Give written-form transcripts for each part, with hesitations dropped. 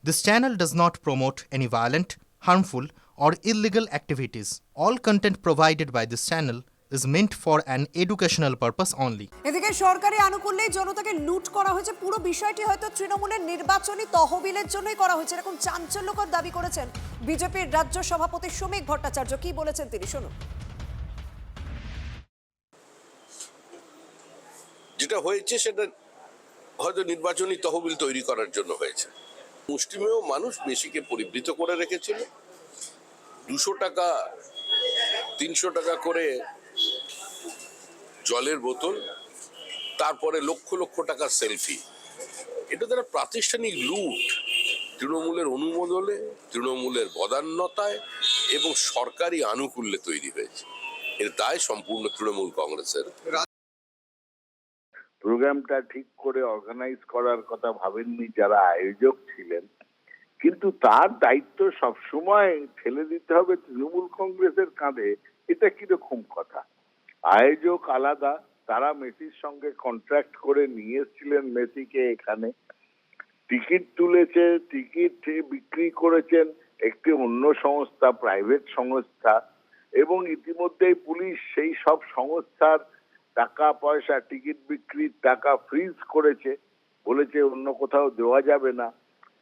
This channel does not promote any violent, harmful, or illegal activities. All content provided by this channel is meant for an educational purpose only. এদিকে সরকারি আনুকূল্যে জনতাকে লুট করা হয়েছে, পুরো বিষয়টি হয়তো তৃণমূলের নির্বাচনী তহবিলের জন্যই করা হয়েছে, এরকম চাঞ্চল্যকর দাবি করেছেন বিজেপির রাজ্য সভাপতি শ্রমিক ভট্টাচার্য। কি বলেছেন তিনি, শুনুন। যেটা হয়েছে সেটা হয়তো নির্বাচনী তহবিল তৈরি করার জন্য হয়েছে। মুষ্টিমেয় মানুষ বেশিকে পরিবৃত করে রেখেছিল। 200 টাকা 300 টাকা করে জলের বোতল, তারপরে লক্ষ লক্ষ টাকার সেলফি। এটা তারা প্রাতিষ্ঠানিক লুট, তৃণমূলের অনুমোদনে, তৃণমূলের বদান্যতায় এবং সরকারি আনুকূল্যে তৈরি হয়েছে। এর দায় সম্পূর্ণ তৃণমূল কংগ্রেসের। প্রোগ্রামটা ঠিক করে অর্গানাইজ করার কথা ভাবেননি যারা আয়োজক ছিলেন, কিন্তু তার দায়িত্ব সবসময় ঠেলে দিতে হবে তৃণমূল কংগ্রেসের কাঁধে। এটা কিরকম কথা? আয়োজক আলাদা, তারা মেসির সঙ্গে কন্ট্রাক্ট করে নিয়ে এসেছিলেন মেসিকে এখানে, টিকিট তুলেছে, টিকিট বিক্রি করেছেন একটি অন্য সংস্থা, প্রাইভেট সংস্থা, এবং ইতিমধ্যেই পুলিশ সেই সব সংস্থার টাকা পয়সা, টিকিট বিক্রির টাকা ফ্রিজ করেছে, বলেছে অন্য কোথাও দেওয়া যাবে না।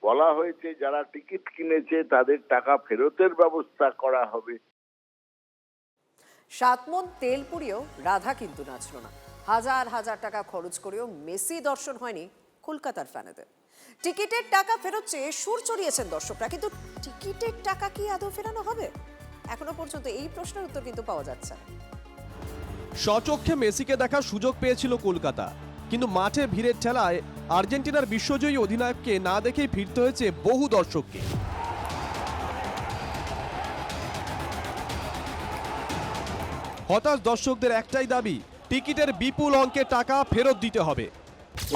বলা হয়েছে যারা টিকিট কিনেছে তাদের টাকা ফেরতের ব্যবস্থা করা হবে। 7 মণ তেল পুড়িয়েও রাধা কিন্তু নাচল না। হাজার হাজার টাকা খরচ করেও মেসি দর্শন হয়নি কলকাতার ফ্যানেদের। টিকিটের টাকা ফেরত চেয়ে সুর চড়িয়েছেন দর্শকরা, কিন্তু টিকিটের টাকা কি আদৌ ফেরানো হবে? এখনো পর্যন্ত এই প্রশ্নের উত্তর কিন্তু পাওয়া যাচ্ছে না। স্বচক্ষে মেসিকে দেখার সুযোগ পেয়েছিল কলকাতা, কিন্তু মাঠে ভিড়ের ঠেলায় আর্জেন্টিনার বিশ্বজয়ী অধিনায়ককে না দেখেই ফিরতে হয়েছে বহু দর্শককে। হতাশ দর্শকদের একটাই দাবি, টিকিটের বিপুল অঙ্কের টাকা ফেরত দিতে হবে।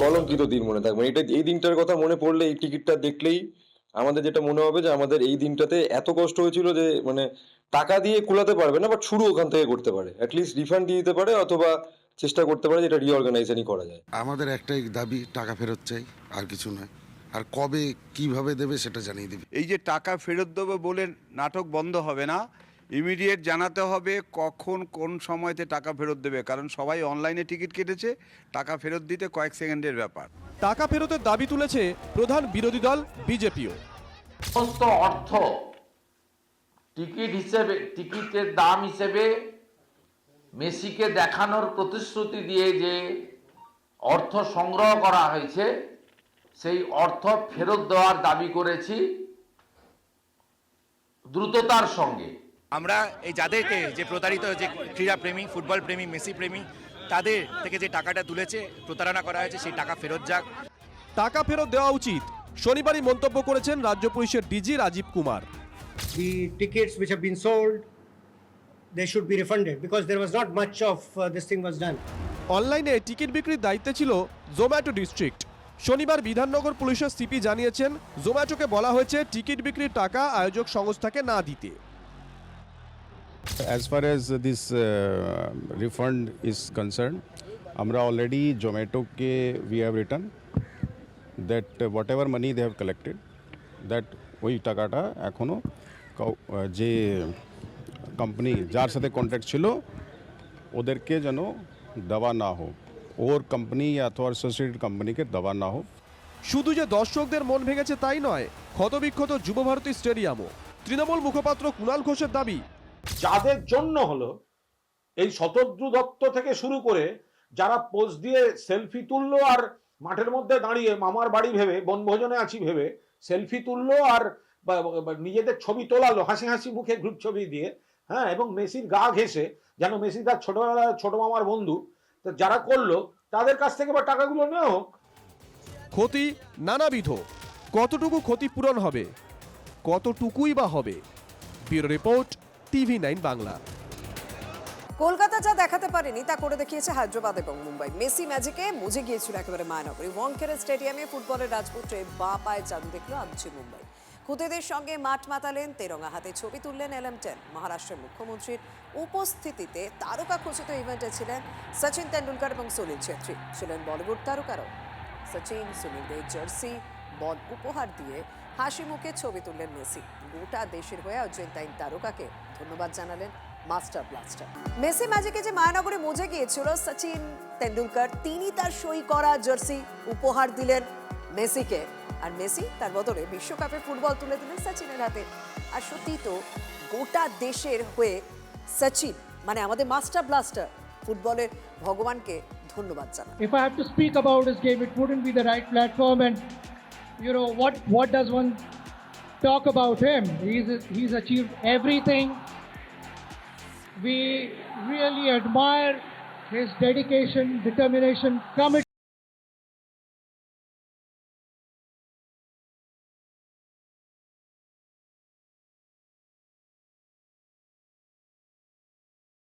কলঙ্কিত দিন মনে থাকবে এটা। এই দিনটার কথা মনে পড়লে, এই টিকিটটা দেখলেই আমাদের যেটা মনে হবে যে আমাদের এই দিনটাতে এত কষ্ট হয়েছিল যে মানে টাকা দিয়ে কুলাতে পারবে না, বাট শুরু ওখান থেকে করতে পারে, অ্যাটলিস্ট রিফান্ড দিয়ে দিতে পারে, অথবা চেষ্টা করতে পারে যেটা রিঅর্গানাইজেশনই করা যায়। আমাদের একটাই দাবি, টাকা ফেরত চাই, আর কিছু নয়। আর কবে কিভাবে দেবে সেটা জানিয়ে দেবে। এই যে টাকা ফেরত দেবে বলে নাটক বন্ধ হবে না, ইমিডিয়েট জানাতে হবে কখন কোন সময়তে টাকা ফেরত দেবে, কারণ সবাই অনলাইনে টিকিট কেটেছে, টাকা ফেরত দিতে কয়েক সেকেন্ডের ব্যাপার। টাকা ফেরতের দাবি তুলেছে প্রধান বিরোধী দল বিজেপিও। সমস্ত অর্থ টিকিট হিসেবে, টিকিটের দাম হিসেবে মেসিকে দেখানোর প্রতিশ্রুতি দিয়ে যে অর্থ সংগ্রহ করা হয়েছে, সেই অর্থ ফেরত দেওয়ার দাবি করেছি দ্রুততার সঙ্গে। আমরা এই যাদেরকে যে প্রতারিত, যে ক্রীড়াপ্রেমী, ফুটবল প্রেমী, মেসি প্রেমী, তাদের থেকে যে টাকাটা তুলেছে, প্রতারণা করা হয়েছে, সেই টাকা ফেরত যাক। টাকা ফেরত দেওয়া উচিত, শনিবারই মন্তব্য করেছেন রাজ্য পুলিশের DG Rajeev Kumar. The tickets which have been sold, they should be refunded because there was not much of this thing was done. অনলাইনে টিকিট বিক্রির দায়িত্বে ছিল জোম্যাটো ডিস্ট্রিক্ট। শনিবার বিধাননগর পুলিশের সিপি জানিয়েছেন, জোম্যাটোকে বলা হয়েছে টিকিট বিক্রির টাকা আয়োজক সংস্থাকে না দিতে। As far as this refund is concerned, আমরা already Zomato ke we have written that whatever money they have collected, that ওই টাকাটা এখনো যে কোম্পানি যার সাথে কন্ট্রাক্ট ছিল ওদেরকে যেন দেওয়া না হোক, ওর কোম্পানি অথবা অ্যাসোসিয়েটেড কোম্পানিকে দেওয়া না হোক। শুধু যে দর্শকদের মন ভেঙেছে তাই নয়, ক্ষতবিক্ষত যুবভারতী স্টেডিয়ামও। তৃণমূল মুখপাত্র কুণাল ঘোষের দাবি, যাদের জন্য হলো এই শতদ্রু দত্ত থেকে শুরু করে যারা পোস্ট দিয়ে সেলফি তুললো আর মাঠের মধ্যে দাঁড়িয়ে মামার বাড়ি ভেবে বনভোজনে আছি ভেবে সেলফি তুললো আর নিজেদের ছবি তোলালো হাসি হাসি মুখে গ্রুপ ছবি দিয়ে, হ্যাঁ, এবং মেসির গা ঘেঁষে, যেন মেসি তার ছোটবেলায় ছোট মামার বন্ধু, তো যারা করলো তাদের কাছ থেকে বা টাকাগুলো নেওয়া হোক। ক্ষতি নানাবিধ, কতটুকু ক্ষতিপূরণ হবে, কতটুকুই বা হবে? Bureau report, TV9 Bangla. Kolkata যা দেখাতে পারেনি তা করে দেখিয়েছে হায়দ্রাবাদ এবং মুম্বাই। মেসি ম্যাজিকে মুঝে গিয়েছিল একেবারে মায়ানগরী। ওয়াংখেড়ে স্টেডিয়ামে ফুটবলের রাজপুত্রে বাঁ পায়ে জাদু দেখল আনছে মুম্বাই। খুদেদের সঙ্গে মাঠ মাতালেন, তেরঙ্গা হাতে ছবি তুললেন LM10। মহারাষ্ট্রের মুখ্যমন্ত্রীর উপস্থিতিতে তারকা খচিত ইভেন্টে ছিলেন সচিন তেন্ডুলকর এবং সুনীল ছেত্রী, ছিলেন বলিউড তারকারও। সচিন সুনীলদের জার্সি বল উপহার দিয়ে হাসি মুখে ছবি তুললেন মেসি। গোটা দেশের হয়ে আর্জেন্টাইন তারকাকে ধন্যবাদ জানালেন মাস্টার ব্লাস্টার। মেসি ম্যাজিকে যে মায়ানগরে মজে গিয়েছিল সচিন তেন্ডুলকর, তিনি তার সই করা জার্সি উপহার দিলেন মেসিকে, আর মেসি তার বদলে বিশ্বকাপে ফুটবল তুলে দিলেন সচিনের হাতে। আর সত্যি তো গোটা দেশের হয়ে সচিন মানে আমাদের মাস্টার ব্লাস্টার ফুটবলের ভগবানকে ধন্যবাদ জানান। If I have to speak about his game, it wouldn't be the right platform. And you know what does one talk about him? He's achieved everything. We really admire his dedication, determination, commitment.